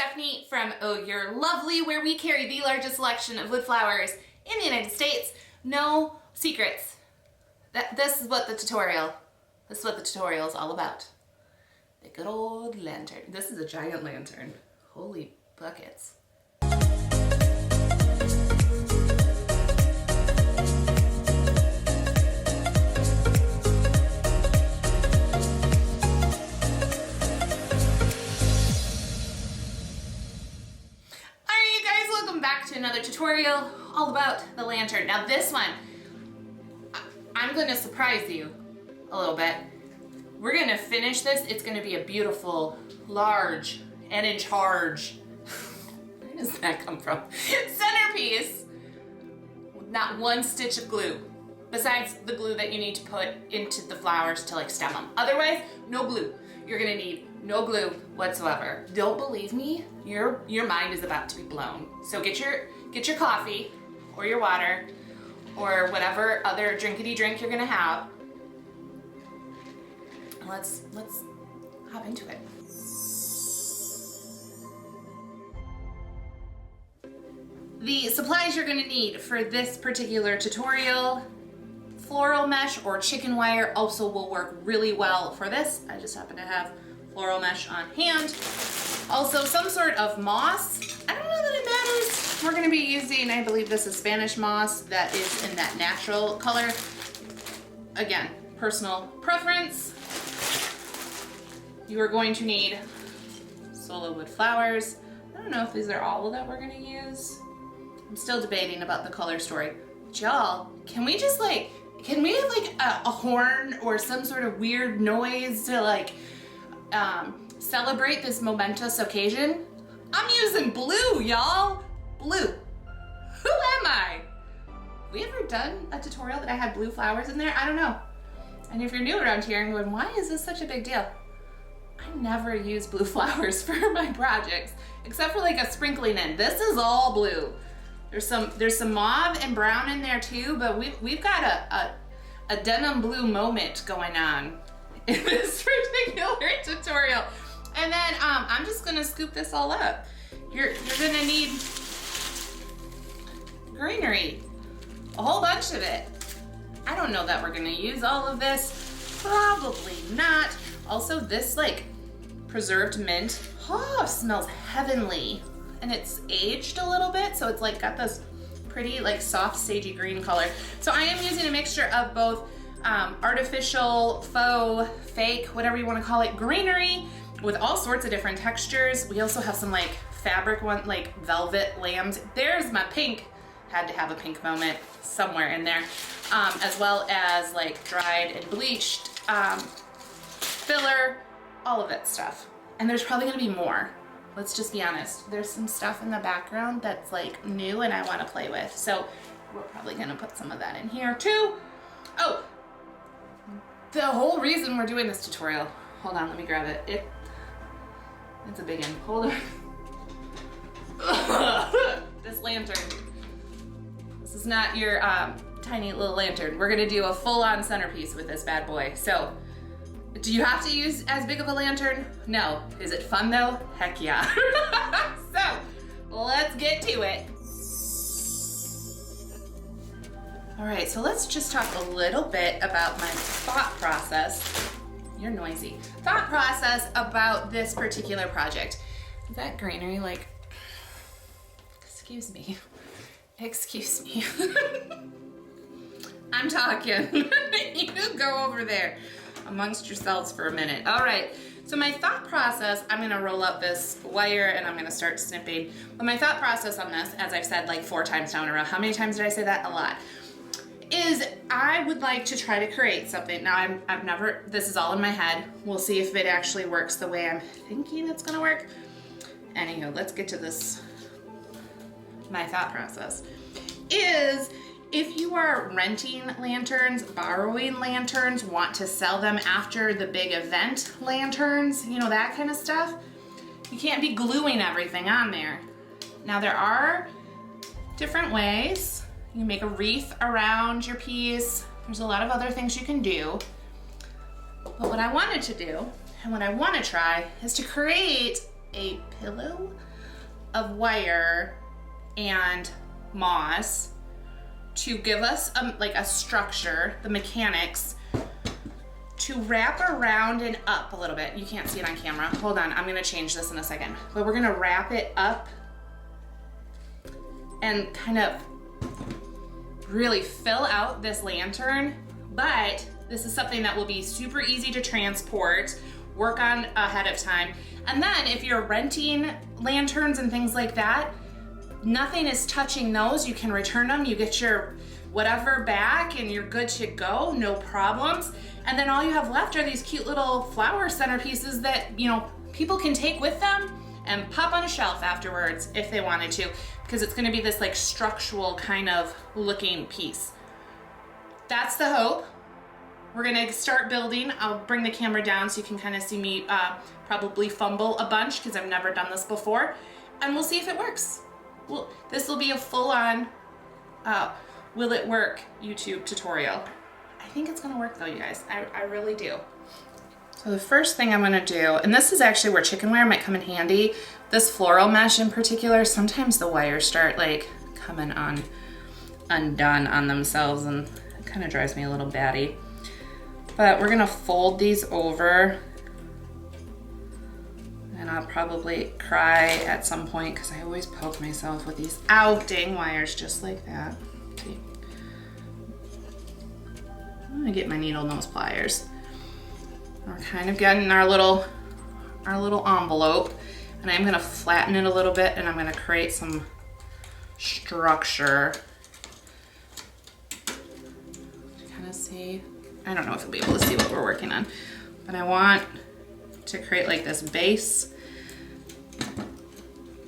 Stephanie from Oh You're Lovely, where we carry the largest selection of wood flowers in the United States. No secrets. This is what the tutorial is all about. The good old lantern. This is a giant lantern. Holy buckets. Another tutorial all about the lantern. Now this one, I'm going to surprise you a little bit. We're going to finish this. It's going to be a beautiful, large, and in charge. Where does that come from? Centerpiece. Not one stitch of glue. Besides the glue that you need to put into the flowers to like stem them. Otherwise, no glue. You're going to need no glue whatsoever. Don't believe me? Your mind is about to be blown. So get your coffee or your water or whatever other drinkity drink you're gonna have. Let's hop into it. The supplies you're gonna need for this particular tutorial: floral mesh or chicken wire also will work really well for this. I just happen to have floral mesh on hand. Also some sort of moss. I don't know that it matters. We're gonna be using, I believe this is Spanish moss that is in that natural color. Again, personal preference. You are going to need Sola wood flowers. I don't know if these are all that we're gonna use. I'm still debating about the color story. But y'all, can we have like a horn or some sort of weird noise to like celebrate this momentous occasion? I'm using blue, y'all. Blue. Who am I? We ever done a tutorial that I had blue flowers in there? I don't know. And if you're new around here and going, why is this such a big deal? I never use blue flowers for my projects, except for like a sprinkling in. This is all blue. There's some mauve and brown in there too, but we've got a denim blue moment going on in this particular tutorial. And then I'm just gonna scoop this all up. You're gonna need greenery, a whole bunch of it. I don't know that we're gonna use all of this, probably not. Also this like preserved mint, oh, smells heavenly. And it's aged a little bit, so it's like got this pretty like soft sagey green color. So I am using a mixture of both artificial, faux, fake, whatever you wanna call it, greenery with all sorts of different textures. We also have some like fabric one, like velvet lambs. There's my pink, had to have a pink moment somewhere in there. As well as like dried and bleached filler, all of that stuff. And there's probably gonna be more. Let's just be honest. There's some stuff in the background that's like new and I wanna play with. So we're probably gonna put some of that in here too. Oh, the whole reason we're doing this tutorial, hold on, let me grab it. It's a big one, hold on. This lantern. This is not your tiny little lantern. We're gonna do a full-on centerpiece with this bad boy. So, do you have to use as big of a lantern? No. Is it fun though? Heck yeah. So, let's get to it. All right, so let's just talk a little bit about my thought process. You're noisy. Thought process about this particular project. Is that greenery like, excuse me. Excuse me. I'm talking. You go over there amongst yourselves for a minute. All right, so my thought process, I'm gonna roll up this wire and I'm gonna start snipping. But my thought process on this, as I've said like 4 times now in a row, how many times did I say that? A lot. Is I would like to try to create something. Now I've never, this is all in my head. We'll see if it actually works the way I'm thinking it's gonna work. Anywho, let's get to this. My thought process is, if you are renting lanterns, borrowing lanterns, want to sell them after the big event lanterns, you know, that kind of stuff, you can't be gluing everything on there. Now there are different ways. You can make a wreath around your piece. There's a lot of other things you can do. But what I wanted to do, and what I want to try, is to create a pillow of wire and moss to give us like a structure, the mechanics, to wrap around and up a little bit. You can't see it on camera. Hold on, I'm gonna change this in a second. But we're gonna wrap it up and kind of really fill out this lantern. But this is something that will be super easy to transport, work on ahead of time. And then if you're renting lanterns and things like that, nothing is touching those. You can return them, you get your whatever back and you're good to go, no problems. And then all you have left are these cute little flower centerpieces that, you know, people can take with them and pop on a shelf afterwards if they wanted to, because it's gonna be this like structural kind of looking piece. That's the hope. We're gonna start building. I'll bring the camera down so you can kind of see me probably fumble a bunch because I've never done this before. And we'll see if it works. Well, this will be a full-on will it work YouTube tutorial. I think it's gonna work though, you guys. I really do. So the first thing I'm gonna do, and this is actually where chicken wire might come in handy, this floral mesh in particular, sometimes the wires start like coming undone on themselves and it kind of drives me a little batty. But we're gonna fold these over and I'll probably cry at some point because I always poke myself with these dang wires just like that. See. I'm gonna get my needle nose pliers. We're kind of getting our little envelope, and I'm gonna flatten it a little bit and I'm gonna create some structure. Kind of see, I don't know if you'll be able to see what we're working on, but I want to create like this base.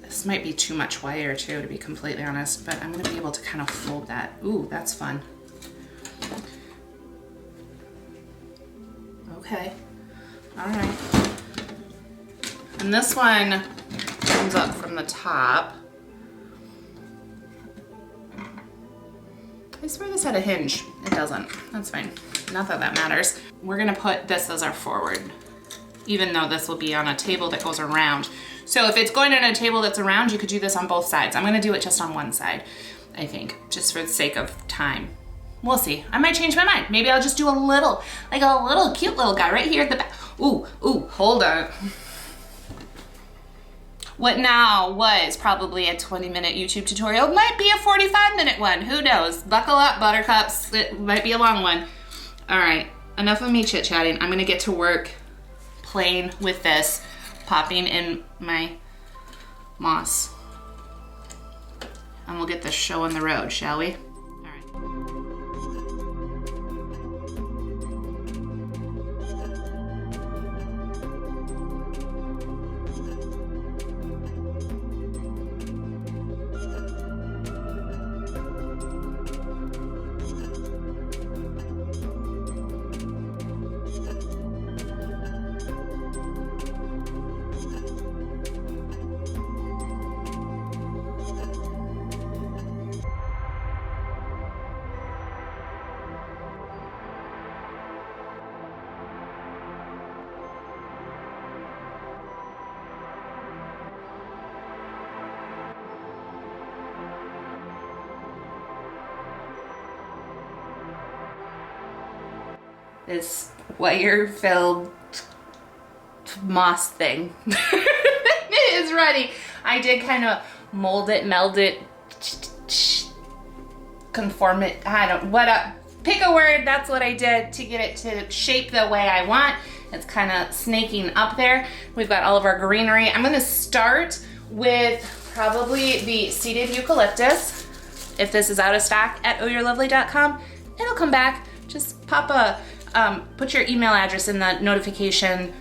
This might be too much wire too, to be completely honest, but I'm gonna be able to kind of fold that. Ooh, that's fun. Okay, all right. And this one comes up from the top. I swear this had a hinge. It doesn't, that's fine. Not that that matters. We're gonna put this as our forward, even though this will be on a table that goes around. So if it's going on a table that's around, you could do this on both sides. I'm gonna do it just on one side, I think, just for the sake of time. We'll see. I might change my mind. Maybe I'll just do a little, like a little cute little guy right here at the back. Ooh, hold on. What now was probably a 20-minute YouTube tutorial might be a 45-minute one. Who knows? Buckle up, buttercups. It might be a long one. All right, enough of me chit-chatting. I'm gonna get to work playing with this, popping in my moss. And we'll get this show on the road, shall we? All right. This wire-filled moss thing it is ready. I did kind of mold it, meld it, conform it, pick a word, that's what I did to get it to shape the way I want. It's kind of snaking up there. We've got all of our greenery. I'm gonna start with probably the seeded eucalyptus. If this is out of stock at ohyourlovely.com, it'll come back. Just put your email address in the notification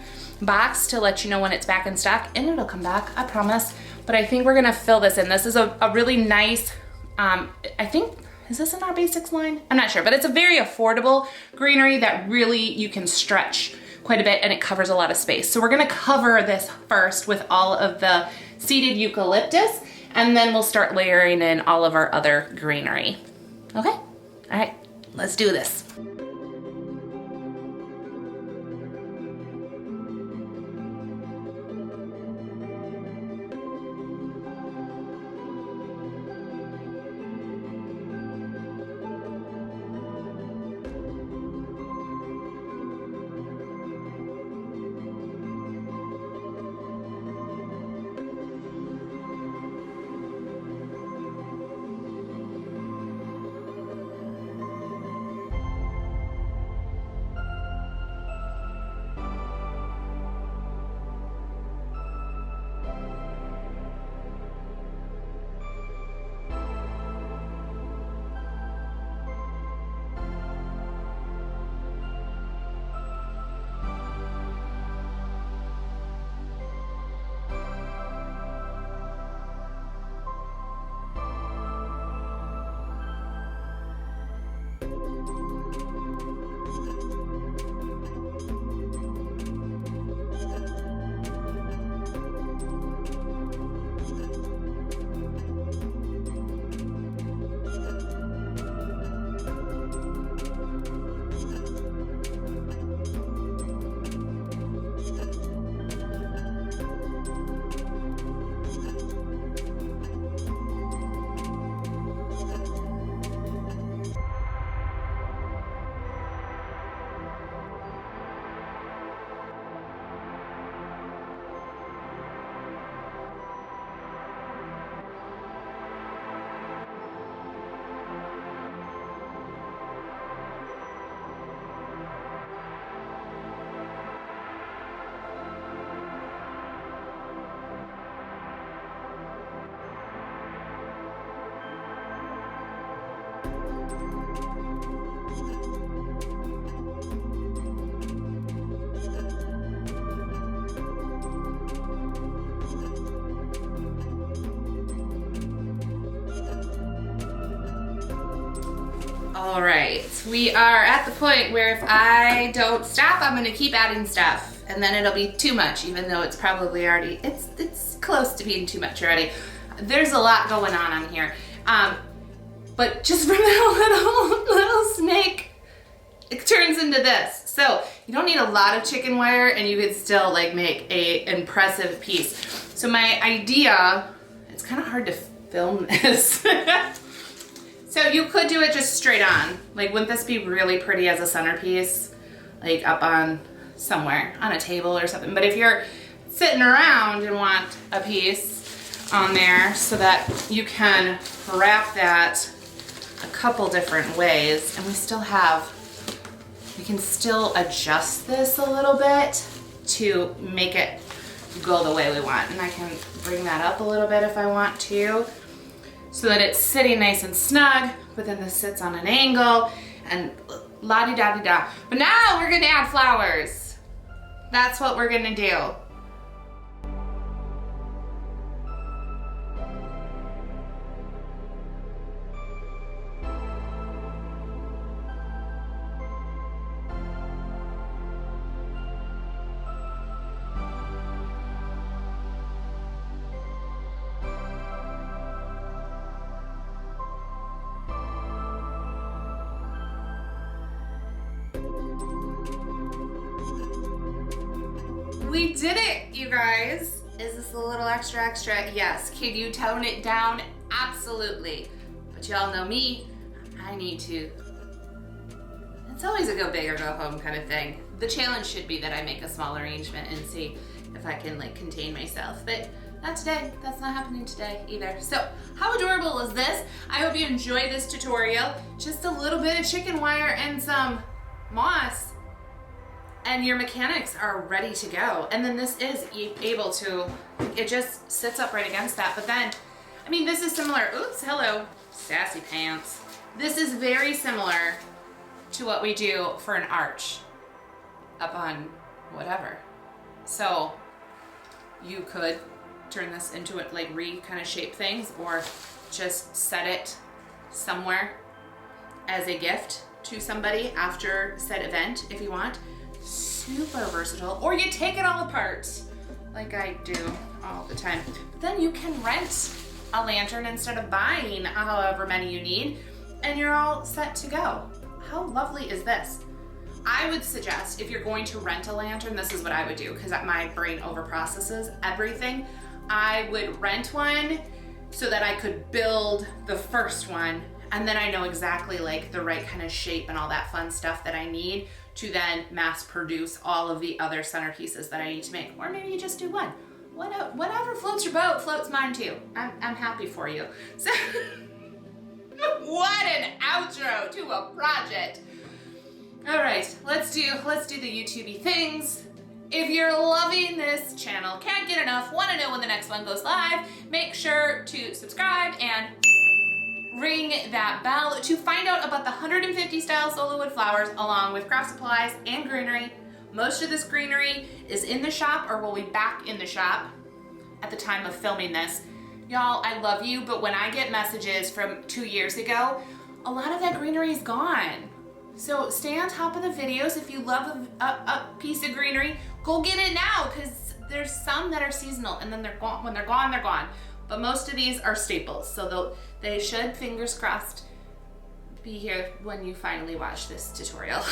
box to let you know when it's back in stock, and it'll come back, I promise. But I think we're gonna fill this in. This is a really nice, I think, is this in our basics line? I'm not sure, but it's a very affordable greenery that really you can stretch quite a bit and it covers a lot of space. So we're gonna cover this first with all of the seeded eucalyptus, and then we'll start layering in all of our other greenery. Okay, all right, let's do this. All right, we are at the point where if I don't stop, I'm gonna keep adding stuff, and then it'll be too much, even though it's probably already, it's close to being too much already. There's a lot going on here. But just from that little snake, it turns into this. So you don't need a lot of chicken wire, and you could still like make a impressive piece. So my idea, it's kind of hard to film this. So you could do it just straight on. Like, wouldn't this be really pretty as a centerpiece? Like up on somewhere, on a table or something. But if you're sitting around and want a piece on there so that you can wrap that a couple different ways, and we can still adjust this a little bit to make it go the way we want. And I can bring that up a little bit if I want to, so that it's sitting nice and snug, but then this sits on an angle and la-di-da-di-da. But now we're gonna add flowers. That's what we're gonna do. We did it, you guys. Is this a little extra? Yes. Can you tone it down? Absolutely. But y'all know me, I need to. It's always a go big or go home kind of thing. The challenge should be that I make a small arrangement and see if I can like contain myself, but not today. That's not happening today either. So how adorable is this? I hope you enjoy this tutorial. Just a little bit of chicken wire and some moss, and your mechanics are ready to go. And then this is able to, it just sits up right against that. But then, I mean, this is similar. Oops, hello, sassy pants. This is very similar to what we do for an arch up on whatever. So you could turn this into it, like kind of shape things, or just set it somewhere as a gift to somebody after said event if you want. Super versatile. Or you take it all apart like I do all the time. But then you can rent a lantern instead of buying however many you need, and you're all set to go. How lovely is this? I would suggest, if you're going to rent a lantern, this is what I would do, because my brain overprocesses everything. I would rent one so that I could build the first one, and then I know exactly like the right kind of shape and all that fun stuff that I need to then mass produce all of the other centerpieces that I need to make. Or maybe you just do one. Whatever floats your boat floats mine too. I'm happy for you. So what an outro to a project. All right, let's do the YouTubey things. If you're loving this channel, can't get enough, want to know when the next one goes live, make sure to subscribe and ring that bell to find out about the 150 style Sola wood flowers, along with craft supplies and greenery. Most of this greenery is in the shop, or will be back in the shop at the time of filming this. Y'all, I love you, but when I get messages from 2 years ago, a lot of that greenery is gone. So stay on top of the videos. If you love a piece of greenery, go get it now, because there's some that are seasonal, and then they're gone. When they're gone, they're gone. But most of these are staples, so they should, fingers crossed, be here when you finally watch this tutorial.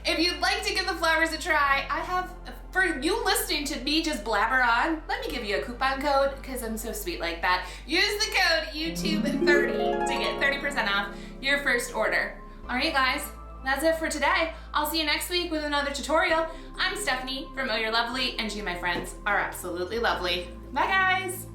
If you'd like to give the flowers a try, I have, for you listening to me just blabber on, let me give you a coupon code, because I'm so sweet like that. Use the code YouTube30 to get 30% off your first order. All right, guys, that's it for today. I'll see you next week with another tutorial. I'm Stephanie from Oh You're Lovely, and you, my friends, are absolutely lovely. Bye, guys.